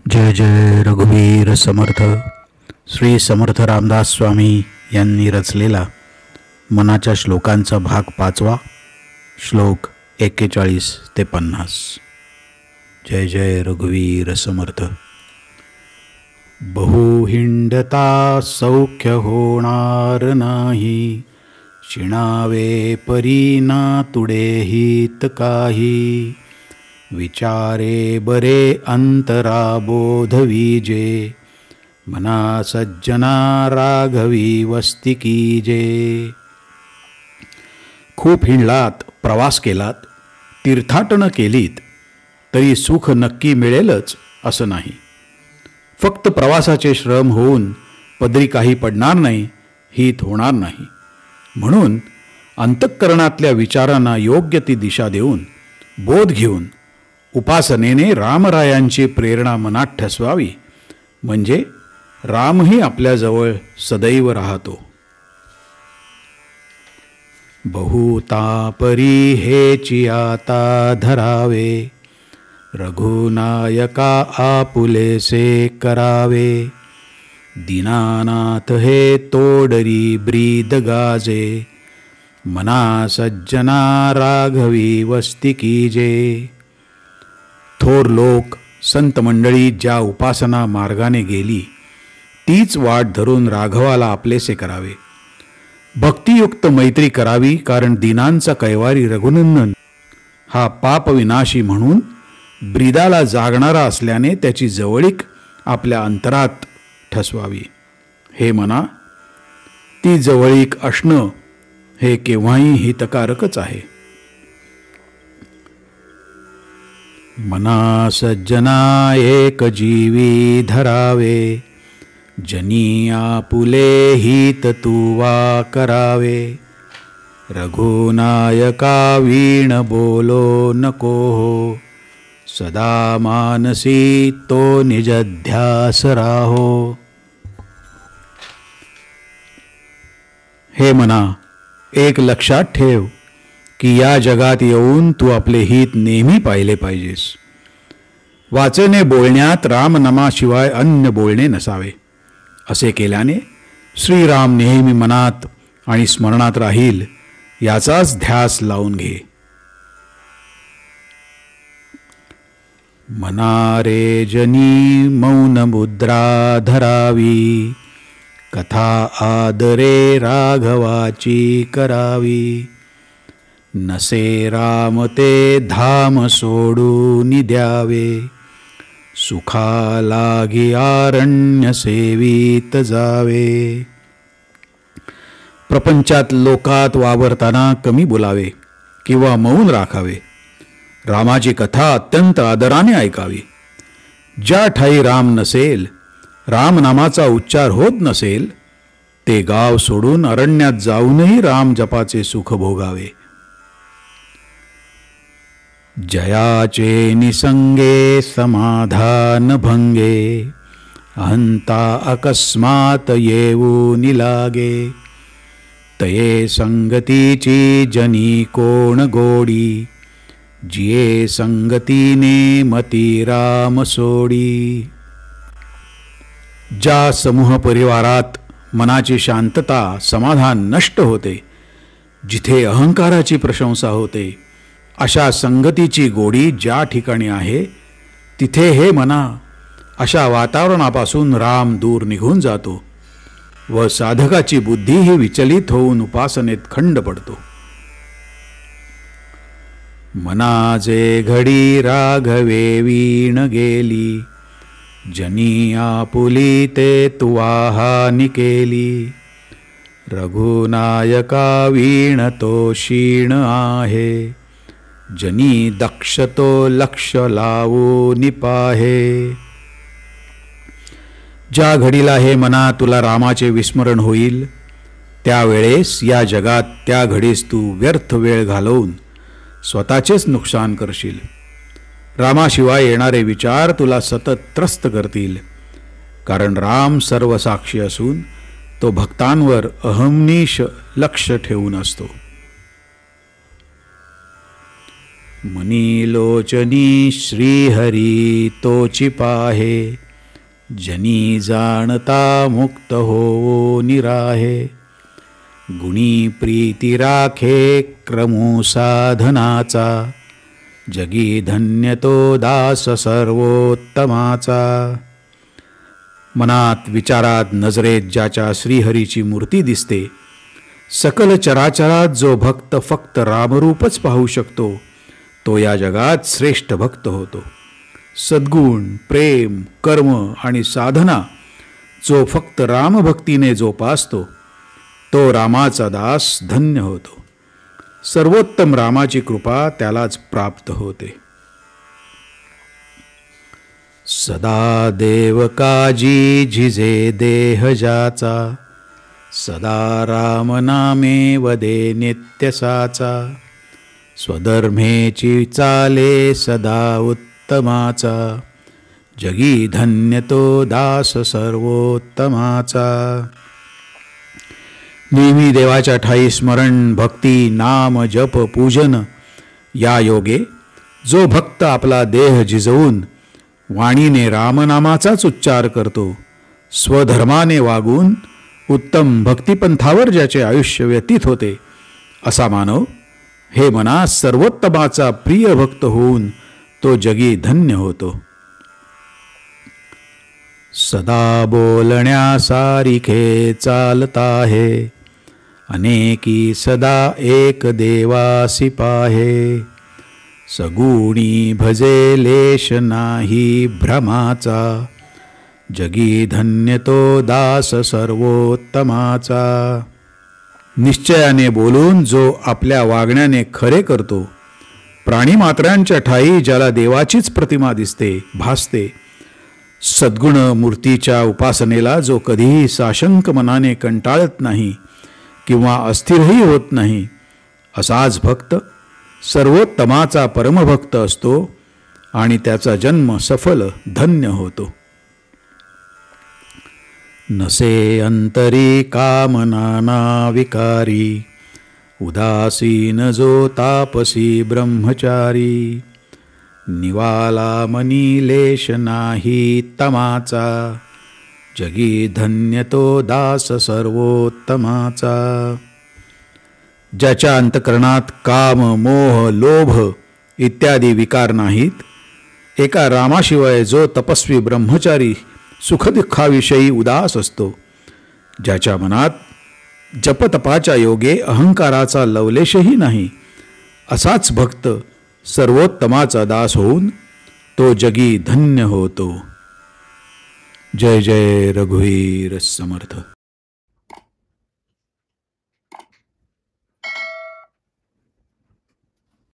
जय जय रघुवीर समर्थ. श्री समर्थ रामदास स्वामी यांनी रचलेला मनाच्या श्लोकांचा भाग 5वा. श्लोक 41 ते 50. जय जय रघुवीर समर्थ. बहुहिंडता सौख्य होणार नाही, शिणावे परी ना तुडे हित काही. विचारे बरे अंतरा बोध विजे, मना सज्जना राघवी वस्ती कीजे. खूप हिंडलात, प्रवास केलात, तीर्थाटनं केलीत तरी सुख नक्की मिळेलच असं नाही. फक्त प्रवासाचे श्रम होऊन पदरी काही पडणार नाही, हित होणार नाही. म्हणून अंतःकरणातल्या विचारांना योग्य ती दिशा देऊन, बोध घेऊन उपासनेने रामरायांची प्रेरणा मनात ठसवावी, म्हणजे रामही आपल्याजवळ सदैव राहतो. बहुतापरी हेची आता धरावे, रघुनायका आपुलेसे करावे. दीनानाथ हे तोडरी ब्रीद गाजे, मना सज्जना राघवी वस्ती कीजे. थोर लोक संत मंडळी ज्या उपासना मार्गाने गेली तीच वाट धरून राघवाला आपलेसे करावे. भक्तियुक्त मैत्री करावी, कारण दीनांचा कैवारी रघुनंदन हा पापविनाशी म्हणून ब्रीदाला जागणारा असल्याने त्याची जवळीक आपल्या अंतरात ठसवावी. हे मना, ती जवळीक असणं हे केव्हाही हितकारकच आहे. मना सज्जना एक जीवी धरावे, जनी आपुले हित तुवा करावे. रघुनायका वीण बोलो नको हो, सदा मानसी तो निजध्यास राहो. हे मना, एक लक्षात ठेव की या जगात येऊन तू आपले हित नेहमी पाहिले पाहिजेस. वाचेने बोलण्यात रामनामाशिवाय अन्य बोलणे नसावे. असे केल्याने श्रीराम नेहमी मनात आणि स्मरणात राहील याचाच ध्यास लावून घे. मना रे जनी मौन मुद्रा धरावी, कथा आदरे राघवाची करावी. नसे राम ते धाम सोडून द्यावे, सुखा लागी आरण्य सेवित जावे. प्रपंचात लोकात वावरताना कमी बोलावे किंवा मौन राखावे. रामाची कथा अत्यंत आदराने ऐकावी. ज्या ठाई राम नसेल, रामनामाचा उच्चार होत नसेल, ते गाव सोडून अरण्यात जाऊनही राम जपाचे सुख भोगावे. जयाचे निसंगे समाधान भंगे, अहंता अकस्मात येऊन लागे. तये संगतीची जनी कोण गोडी, जिये संगतीने मती राम सोडी. ज्या समूह परिवारात मनाची शांतता समाधान नष्ट होते, जिथे अहंकाराची प्रशंसा होते, अशा संगतीची गोडी ज्या ठिकाणी आहे तिथे हे मना, अशा वातावरणापासून राम दूर निघून जातो व साधकाची बुद्धीही विचलित होऊन उपासनेत खंड पडतो. मना जे घडी राघवे वीण गेली, जनी आपुली ते तुवाहा निकेली. रघुनायका वीण तो क्षीण आहे, जनी दक्ष तो लक्ष लावू निपाहे. ज्या घडीला हे मना तुला रामाचे विस्मरण होईल, त्यावेळेस या जगात त्या घडीस तू व्यर्थ वेळ घालवून स्वतःचेच नुकसान करशील. रामाशिवाय येणारे विचार तुला सतत त्रस्त करतील, कारण राम सर्वसाक्षी असून तो भक्तांवर अहमनिश लक्ष ठेवून असतो. मनी लोचनी श्रीहरी तोची पाहे, जनी जाणता मुक्त हो निराहे. गुणी प्रीती राखे क्रमू साधनाचा, जगी धन्य तो दास सर्वोत्तमाचा. मनात विचारात नजरेत ज्याच्या श्रीहरीची मूर्ती दिसते, सकल चराचरात जो भक्त फक्त रामरूपच पाहू शकतो, तो या जगात श्रेष्ठ भक्त होतो. सद्गुण, प्रेम, कर्म आणि साधना जो फक्त रामभक्तीने जोपासतो, तो रामाचा दास धन्य होतो. सर्वोत्तम रामाची कृपा त्यालाच प्राप्त होते. सदा देव काजी झिजे देह जाचा, सदा राम नामे वदे नित्य साचा. स्वधर्मेची चाले सदा उत्तमाचा, जगी धन्य तो दास सर्वोत्तमाचा. नेहमी देवाच्या ठाई स्मरण, भक्ती, नाम, जप, पूजन या योगे जो भक्त आपला देह झिजवून वाणीने रामनामाचाच उच्चार करतो, स्वधर्माने वागून उत्तम भक्तिपंथावर ज्याचे आयुष्य व्यतीत होते, असा मानव हे मना सर्वोत्तमाचा प्रिय भक्त होऊन तो जगी धन्य होतो. सदा बोलण्या सारिखे चालता है, अनेकी सदा एक देवासी पाहे. सगुणी भजे लेश नाही भ्रमाचा, जगी धन्य तो दास सर्वोत्तमाचा. निश्चयाने बोलून जो आपल्या वागण्याने खरे करतो, प्राणीमात्रांच्या ठाई ज्याला देवाचीच प्रतिमा दिसते, भासते, सद्गुण मूर्तीच्या उपासनेला जो कधीही साशंक मनाने कंटाळत नाही किंवा अस्थिरही होत नाही, असाच भक्त सर्वोत्तमाचा परमभक्त असतो आणि त्याचा जन्म सफल धन्य होतो. नसे अंतरी कामना विकारी, उदासीन जो तापसी ब्रह्मचारी. निवाला मनी लेश नाही तमाचा, जगी धन्य तो दास सर्वोत्तमाचा. ज्याच्या अंतकरणात काम, मोह, लोभ इत्यादी विकार नाहीत, एका रामाशिवाय जो तपस्वी ब्रह्मचारी सुखदुःखाविषयी उदास असतो, ज्याच्या मनात जपतपाच्या योगे अहंकाराचा लवलेशही नाही, असाच भक्त सर्वोत्तमाचा दास होऊन तो जगी धन्य होतो. जय जय रघुवीर समर्थ.